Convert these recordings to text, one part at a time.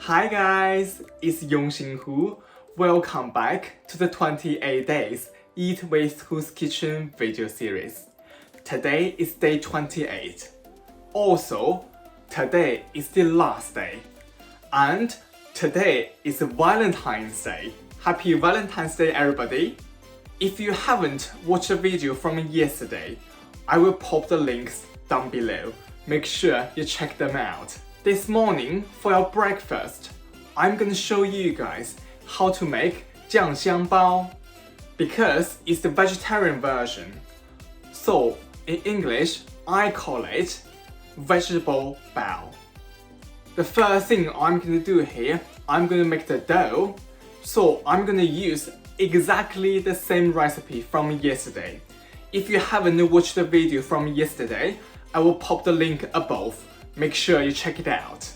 Hi guys, it's Yongxing. Welcome back to the 28 Days Eat with Who's Kitchen video series. Today is day 28. Also, today is the last day. And today is Valentine's Day. Happy Valentine's Day everybody. If you haven't watched the video from yesterday, I will pop the links down below. Make sure you check them out. This morning, for our breakfast, I'm gonna show you guys how to make 酱香包 because it's the vegetarian version. So, in English, I call it vegetable bao. The first thing I'm gonna do here, I'm gonna make the dough. So, I'm gonna use exactly the same recipe from yesterday. If you haven't watched the video from yesterday, I will pop the link above. Make sure you check it out.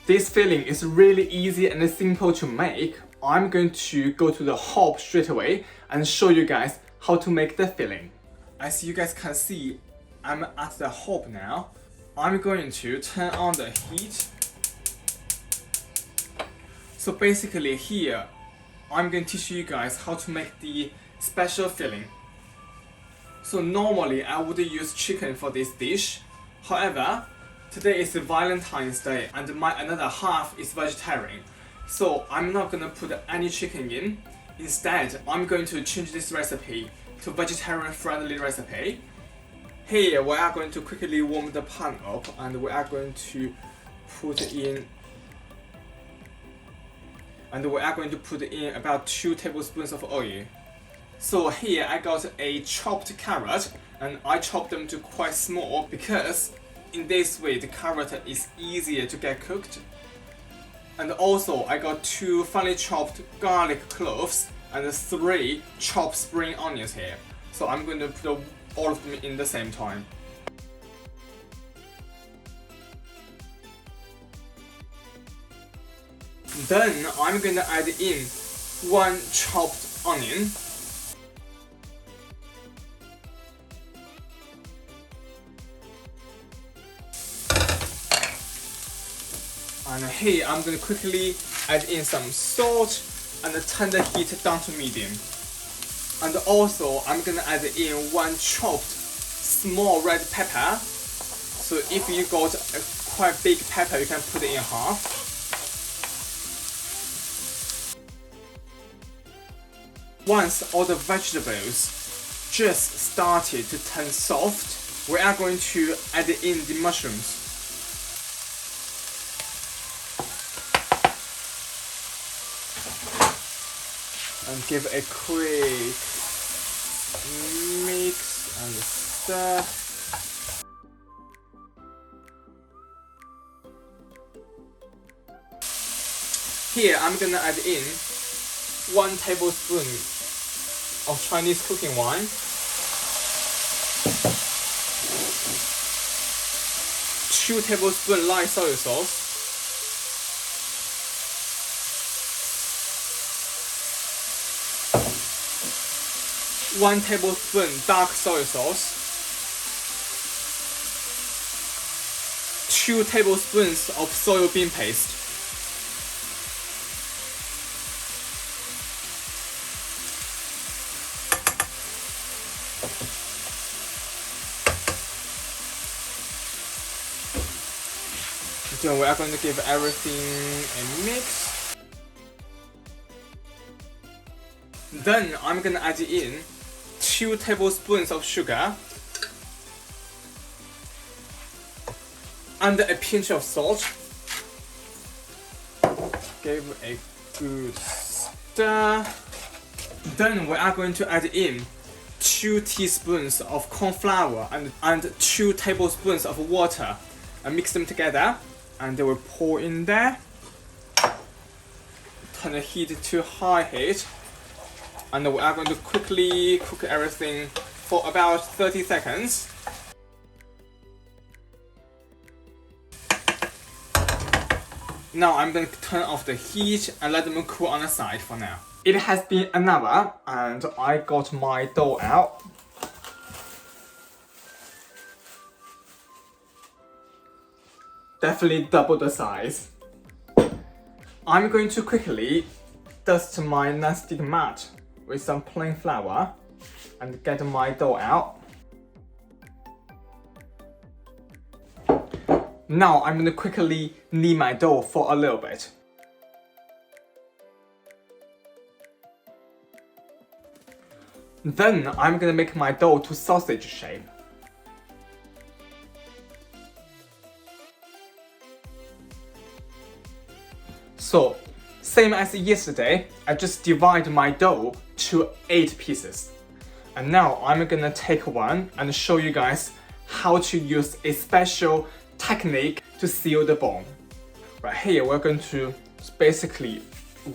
This filling is really easy and simple to make. I'm going to go to the hob straight away and show you guys how to make the filling. As you guys can see, I'm at the hob now. I'm going to turn on the heat. So basically here, I'm going to teach you guys how to make the special filling. So normally I would use chicken for this dish. However, today is Valentine's Day and my another half is vegetarian. So I'm not gonna put any chicken in. Instead, I'm going to change this recipe to vegetarian friendly recipe. Here we are going to quickly warm the pan up and we are going to put in about 2 tablespoons of oil. So here I got a chopped carrot and I chopped them to quite small because in this way the carrot is easier to get cooked. And also I got 2 finely chopped garlic cloves and 3 chopped spring onions here. So I'm going to put all of them in the same time. Then I'm going to add in 1 chopped onion. And here I'm going to quickly add in some salt and turn the heat down to medium. And also I'm going to add in 1 chopped small red pepper. So if you got a quite big pepper, you can put it in half. Once all the vegetables just started to turn soft, we are going to add in the mushrooms. And give a quick mix and stir. Here I'm gonna add in 1 tablespoon of Chinese cooking wine, 2 tablespoons light soy sauce, 1 tablespoon dark soy sauce, 2 tablespoons of soybean paste, then we are going to give everything a mix. Then I'm going to add in 2 tablespoons of sugar and a pinch of salt. Give a good stir. Then we are going to add in 2 teaspoons of corn flour and 2 tablespoons of water and mix them together. And they will pour in there. Turn the heat to high heat. And we are going to quickly cook everything for about 30 seconds. Now I'm going to turn off the heat and let them cool on the side for now. It has been an hour and I got my dough out. Definitely double the size. I'm going to quickly dust my non-stick mat with some plain flour and get my dough out. Now I'm going to quickly knead my dough for a little bit. Then I'm going to make my dough to sausage shape. So, same as yesterday, I just divide my dough to 8 pieces. And now I'm gonna take one and show you guys how to use a special technique to seal the bone. Right here, we're going to basically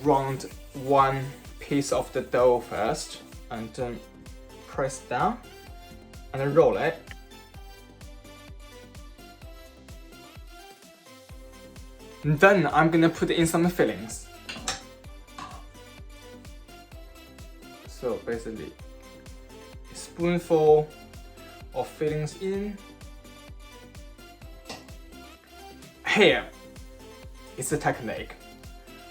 round one piece of the dough first and then press down and then roll it. Then I'm gonna put in some fillings. So basically, a spoonful of fillings in. Here is the technique.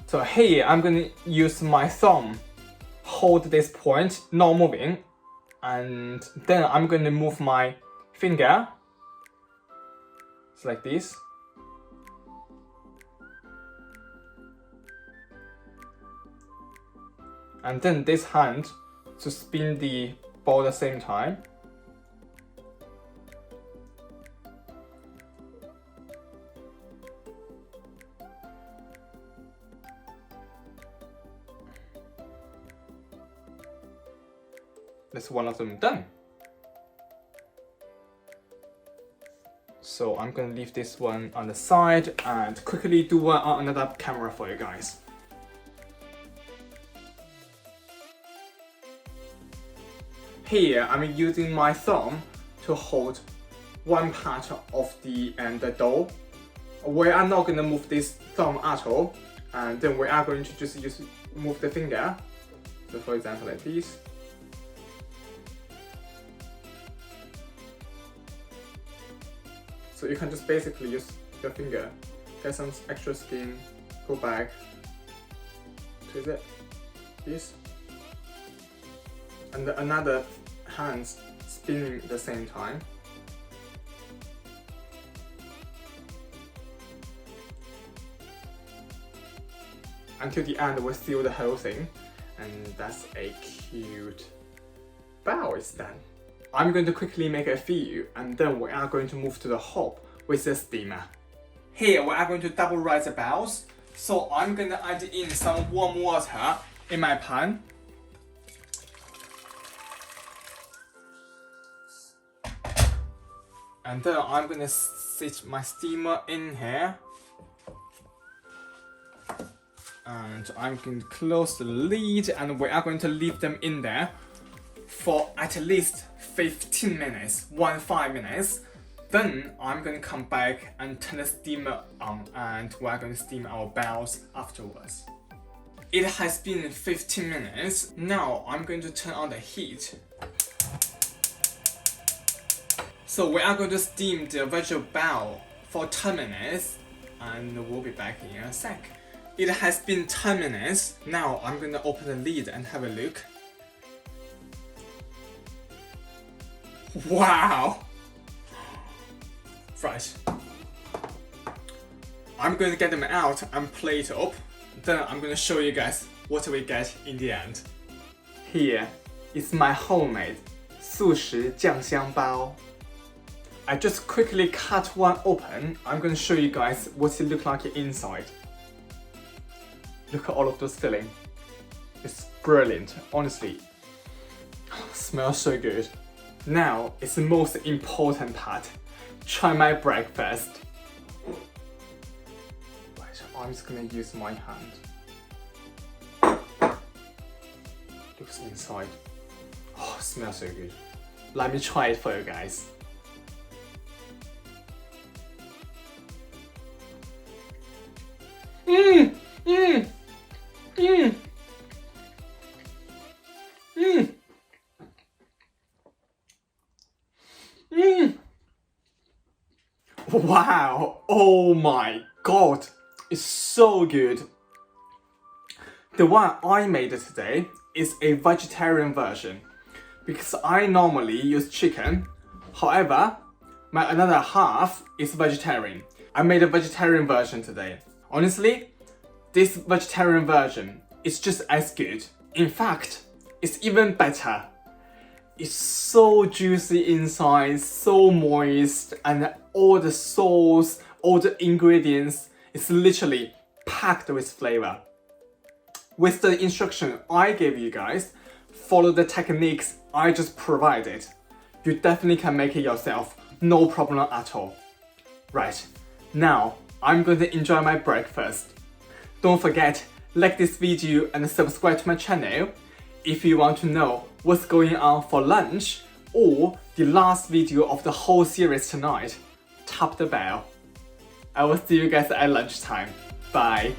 So here I'm gonna use my thumb, hold this point, not moving, and then I'm gonna move my finger. It's like this. And then this hand to spin the ball at the same time. That's one of them done. So I'm gonna leave this one on the side and quickly do one on another camera for you guys. Here, I'm using my thumb to hold one part of the dough. We are not going to move this thumb at all, and then we are going to just move the finger. So for example, like this. So you can just basically use your finger, get some extra skin, go back, twist it, this. And another hand spinning at the same time. Until the end, we seal the whole thing, and that's a cute bao is done. I'm going to quickly make a few, and then we are going to move to the hob with the steamer. Here, we are going to double rise the baos, so I'm going to add in some warm water in my pan. And then I'm gonna sit my steamer in here. And I'm going to close the lid and we are going to leave them in there for at least 15 minutes, 15 minutes. Then I'm going to come back and turn the steamer on and we're going to steam our baos afterwards. It has been 15 minutes. Now I'm going to turn on the heat. So we are going to steam the vegetable bao for 10 minutes and we'll be back in a sec. It has been 10 minutes. Now I'm going to open the lid and have a look. Wow! Fresh. I'm going to get them out and plate up. Then I'm going to show you guys what we get in the end. Here is my homemade 素食酱香包. I just quickly cut one open. I'm going to show you guys what it looks like inside. Look at all of those filling. It's brilliant, honestly. Smells so good. Now it's the most important part. Try my breakfast. Right, I'm just going to use my hand. Looks inside. Oh, smells so good. Let me try it for you guys. Wow, oh my god, it's so good. The one I made today is a vegetarian version because I normally use chicken. However, my another half is vegetarian. I made a vegetarian version today. Honestly, this vegetarian version is just as good. In fact, it's even better. It's so juicy inside, so moist, and all the sauce, all the ingredients, it's literally packed with flavor. With the instruction I gave you guys, follow the techniques I just provided. You definitely can make it yourself, no problem at all. Right, now I'm going to enjoy my breakfast. Don't forget, like this video and subscribe to my channel if you want to know what's going on for lunch or the last video of the whole series tonight. Tap the bell. I will see you guys at lunchtime. Bye.